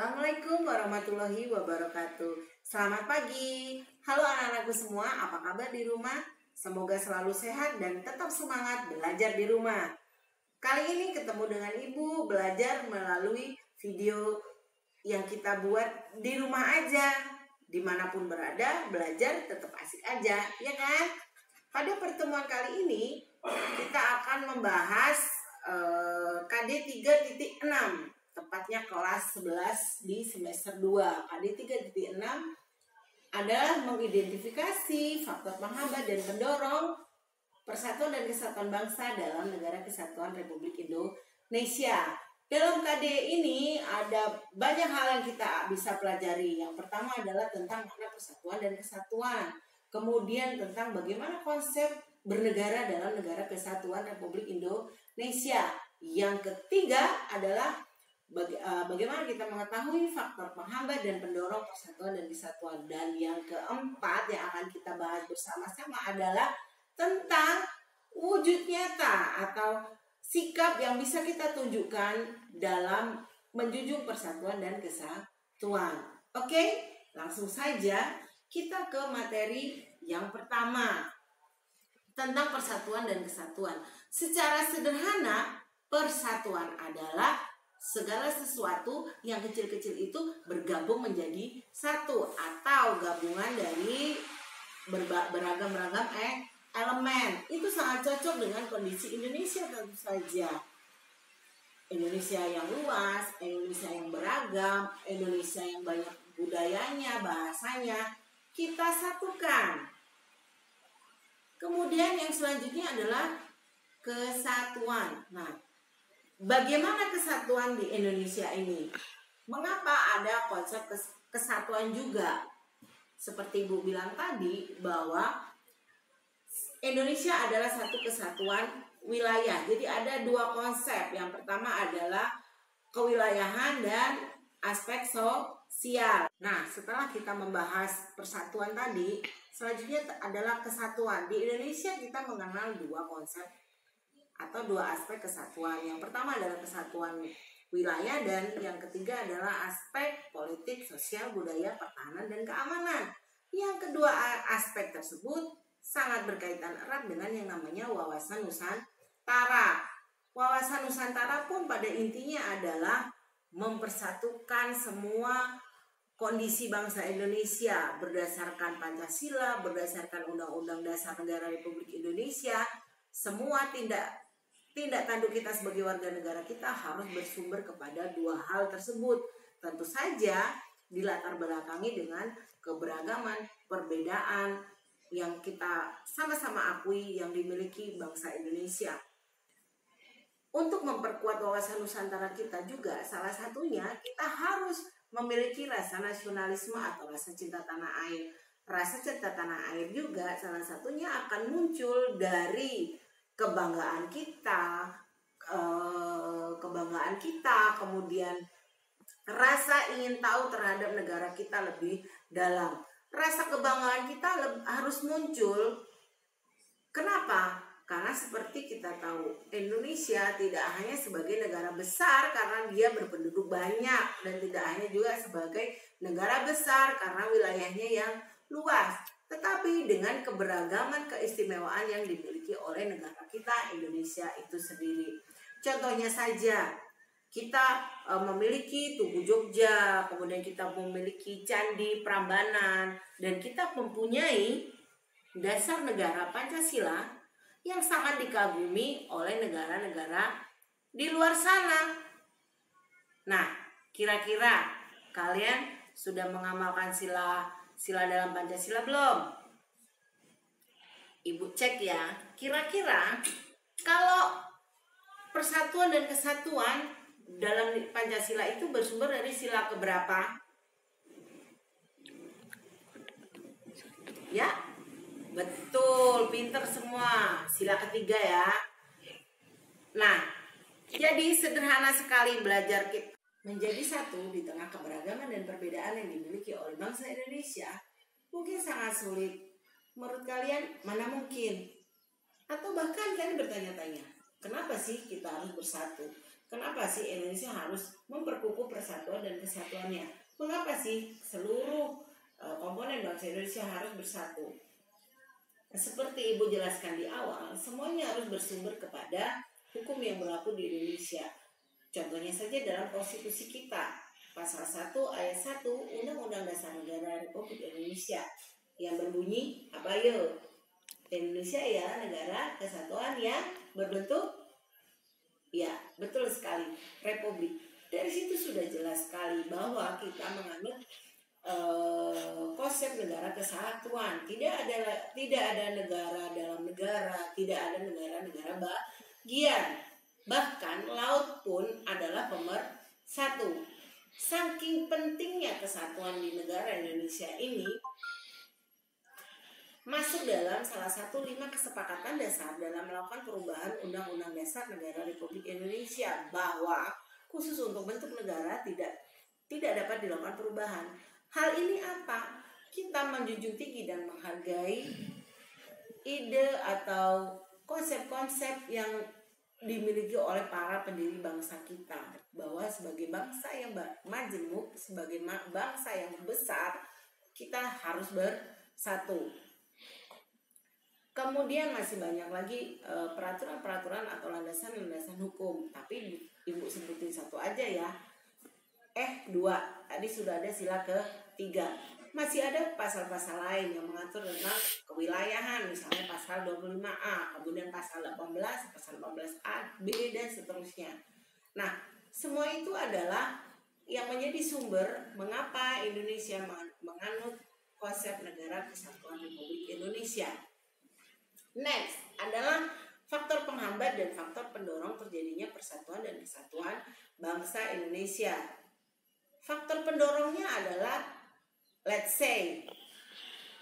Assalamualaikum warahmatullahi wabarakatuh. Selamat pagi. Halo anak-anakku semua, apa kabar di rumah? Semoga selalu sehat dan tetap semangat belajar di rumah. Kali ini ketemu dengan Ibu belajar melalui video yang kita buat di rumah aja. Dimanapun berada, belajar tetap asik aja, ya kan? Pada pertemuan kali ini, kita akan membahas KD 3.6, tepatnya kelas 11 di semester 2. KD 3.6 adalah mengidentifikasi faktor penghambat dan pendorong persatuan dan kesatuan bangsa dalam Negara Kesatuan Republik Indonesia. Dalam KD ini ada banyak hal yang kita bisa pelajari. Yang pertama adalah tentang makna persatuan dan kesatuan. Kemudian tentang bagaimana konsep bernegara dalam Negara Kesatuan Republik Indonesia. Yang ketiga adalah bagaimana kita mengetahui faktor penghambat dan pendorong persatuan dan kesatuan. Dan yang keempat yang akan kita bahas bersama-sama adalah tentang wujud nyata atau sikap yang bisa kita tunjukkan dalam menjunjung persatuan dan kesatuan. Oke, langsung saja kita ke materi yang pertama tentang persatuan dan kesatuan. Secara sederhana, persatuan adalah segala sesuatu yang kecil-kecil itu bergabung menjadi satu atau gabungan dari beragam-ragam elemen. Itu sangat cocok dengan kondisi Indonesia tentu saja. Indonesia yang luas, Indonesia yang beragam, Indonesia yang banyak budayanya, bahasanya, kita satukan. Kemudian yang selanjutnya adalah kesatuan. Nah, bagaimana kesatuan di Indonesia ini? Mengapa ada konsep kesatuan juga? Seperti Ibu bilang tadi bahwa Indonesia adalah satu kesatuan wilayah. Jadi ada dua konsep. Yang pertama adalah kewilayahan dan aspek sosial. Nah, setelah kita membahas persatuan tadi, selanjutnya adalah kesatuan. Di Indonesia kita mengenal dua konsep atau dua aspek kesatuan. Yang pertama adalah kesatuan wilayah dan yang ketiga adalah aspek politik, sosial, budaya, pertahanan, dan keamanan. Yang kedua aspek tersebut sangat berkaitan erat dengan yang namanya wawasan Nusantara. Wawasan Nusantara pun pada intinya adalah mempersatukan semua kondisi bangsa Indonesia berdasarkan Pancasila, berdasarkan Undang-Undang Dasar Negara Republik Indonesia. Semua tindak tanduk kita sebagai warga negara kita harus bersumber kepada dua hal tersebut. Tentu saja dilatar belakangi dengan keberagaman, perbedaan yang kita sama-sama akui yang dimiliki bangsa Indonesia. Untuk memperkuat wawasan Nusantara kita juga, salah satunya kita harus memiliki rasa nasionalisme atau rasa cinta tanah air. Rasa cinta tanah air juga salah satunya akan muncul dari kebanggaan kita, kemudian rasa ingin tahu terhadap negara kita lebih dalam. Rasa kebanggaan kita harus muncul. Kenapa? Karena seperti kita tahu, Indonesia tidak hanya sebagai negara besar karena dia berpenduduk banyak, dan tidak hanya juga sebagai negara besar karena wilayahnya yang luas, tetapi dengan keberagaman keistimewaan yang dimiliki oleh negara kita Indonesia itu sendiri. Contohnya saja, kita memiliki Tugu Jogja, kemudian kita memiliki Candi Prambanan, dan kita mempunyai dasar negara Pancasila yang sangat dikagumi oleh negara-negara di luar sana. Nah, kira-kira kalian sudah mengamalkan sila dalam Pancasila belum? Ibu cek ya. Kira-kira kalau persatuan dan kesatuan dalam Pancasila itu bersumber dari sila keberapa? Ya, betul, pinter semua. Sila ketiga ya. Nah, jadi sederhana sekali belajar kita menjadi satu di tengah keberagaman dan perbedaan yang dimiliki oleh bangsa Indonesia. Mungkin sangat sulit. Menurut kalian mana mungkin? Atau bahkan kalian bertanya-tanya, kenapa sih kita harus bersatu? Kenapa sih Indonesia harus memperkukuh persatuan dan kesatuannya? Mengapa sih seluruh komponen bangsa Indonesia harus bersatu? Seperti Ibu jelaskan di awal, semuanya harus bersumber kepada hukum yang berlaku di Indonesia. Contohnya saja dalam konstitusi kita, pasal 1 ayat 1 Undang-Undang Dasar Negara Republik Indonesia yang berbunyi apa yo? Indonesia ya negara kesatuan yang berbentuk, ya betul sekali, republik. Dari situ sudah jelas sekali bahwa kita menganut konsep negara kesatuan. Tidak ada negara dalam negara, tidak ada negara bagian. Bahkan laut pun adalah pemersatu. Saking pentingnya kesatuan di negara Indonesia ini masuk dalam salah satu 5 kesepakatan dasar dalam melakukan perubahan Undang-Undang Dasar Negara Republik Indonesia, bahwa khusus untuk bentuk negara tidak dapat dilakukan perubahan. Hal ini apa? Kita menjunjung tinggi dan menghargai ide atau konsep-konsep yang dimiliki oleh para pendiri bangsa kita, bahwa sebagai bangsa yang majemuk, sebagai bangsa yang besar, kita harus bersatu. Kemudian masih banyak lagi peraturan-peraturan atau landasan-landasan hukum, tapi Ibu sebutin satu aja ya. 2, tadi sudah ada sila ke-3. Masih ada pasal-pasal lain yang mengatur tentang kewilayahan, misalnya pasal 25A, kemudian pasal 18, pasal 18A, B, dan seterusnya. Nah, semua itu adalah yang menjadi sumber mengapa Indonesia menganut konsep negara kesatuan Republik Indonesia. Next adalah faktor penghambat dan faktor pendorong terjadinya persatuan dan kesatuan bangsa Indonesia. Faktor pendorongnya adalah, let's say,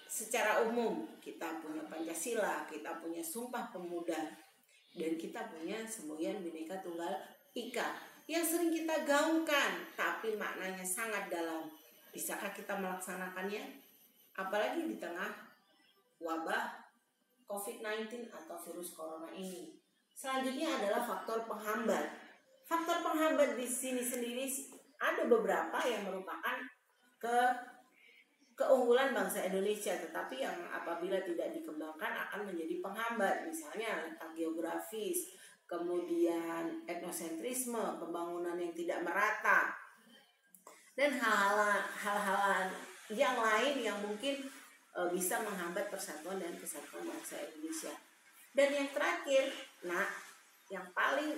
secara umum kita punya Pancasila, kita punya Sumpah Pemuda, dan kita punya semboyan Bhinneka Tunggal Ika yang sering kita gaungkan, tapi maknanya sangat dalam. Bisakah kita melaksanakannya? Apalagi di tengah wabah COVID-19 atau virus corona ini. Selanjutnya adalah faktor penghambat. Faktor penghambat di sini sendiri ada beberapa yang merupakan keunggulan bangsa Indonesia, tetapi yang apabila tidak dikembangkan akan menjadi penghambat. Misalnya letak geografis, kemudian etnosentrisme, pembangunan yang tidak merata, dan hal-hal yang lain yang mungkin bisa menghambat persatuan dan kesatuan bangsa Indonesia. Dan yang terakhir, yang paling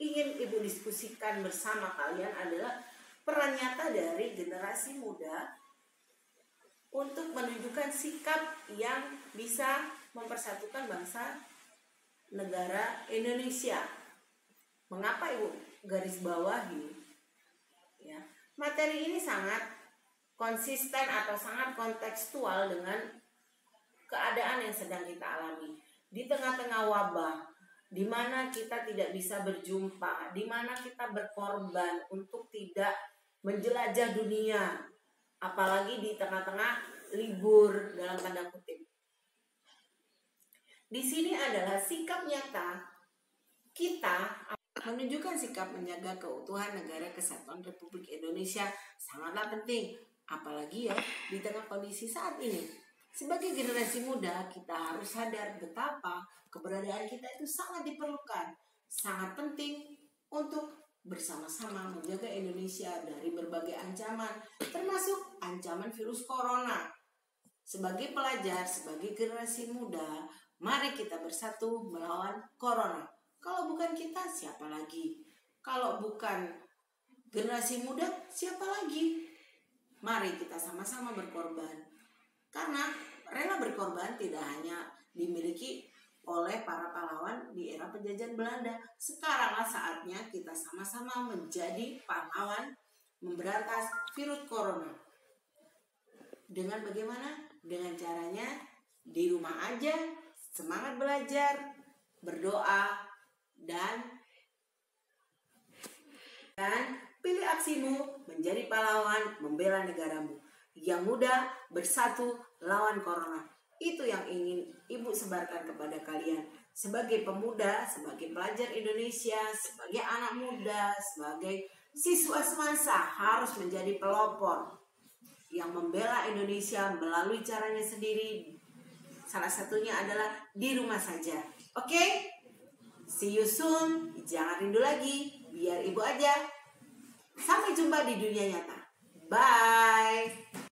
ingin Ibu diskusikan bersama kalian adalah peran nyata dari generasi muda untuk menunjukkan sikap yang bisa mempersatukan bangsa negara Indonesia. Mengapa Ibu garis bawahi? Ya, materi ini sangat konsisten atau sangat kontekstual dengan keadaan yang sedang kita alami. Di tengah-tengah wabah, di mana kita tidak bisa berjumpa, di mana kita berkorban untuk tidak menjelajah dunia, apalagi di tengah-tengah libur dalam tanda kutip. Di sini adalah sikap nyata kita menunjukkan sikap menjaga keutuhan negara kesatuan Republik Indonesia sangatlah penting, apalagi ya di tengah kondisi saat ini. Sebagai generasi muda, kita harus sadar betapa keberadaan kita itu sangat diperlukan, sangat penting untuk bersama-sama menjaga Indonesia dari berbagai ancaman, termasuk ancaman virus corona. Sebagai pelajar, sebagai generasi muda, mari kita bersatu melawan corona. Kalau bukan kita, siapa lagi? Kalau bukan generasi muda, siapa lagi? Mari kita sama-sama berkorban. Karena rela berkorban tidak hanya dimiliki oleh para pahlawan di era penjajahan Belanda. Sekaranglah saatnya kita sama-sama menjadi pahlawan memberantas virus corona. Dengan bagaimana? Dengan caranya di rumah aja, semangat belajar, berdoa, dan pilih aksimu menjadi pahlawan membela negaramu. Yang muda bersatu lawan corona. Itu yang ingin Ibu sebarkan kepada kalian. sebagai pemuda, sebagai pelajar Indonesia, sebagai anak muda, sebagai siswa semasa harus menjadi pelopor yang membela Indonesia melalui caranya sendiri. Salah satunya adalah di rumah saja. Oke? See you soon. Jangan rindu lagi. Biar ibu aja. Sampai jumpa di dunia nyata. Bye.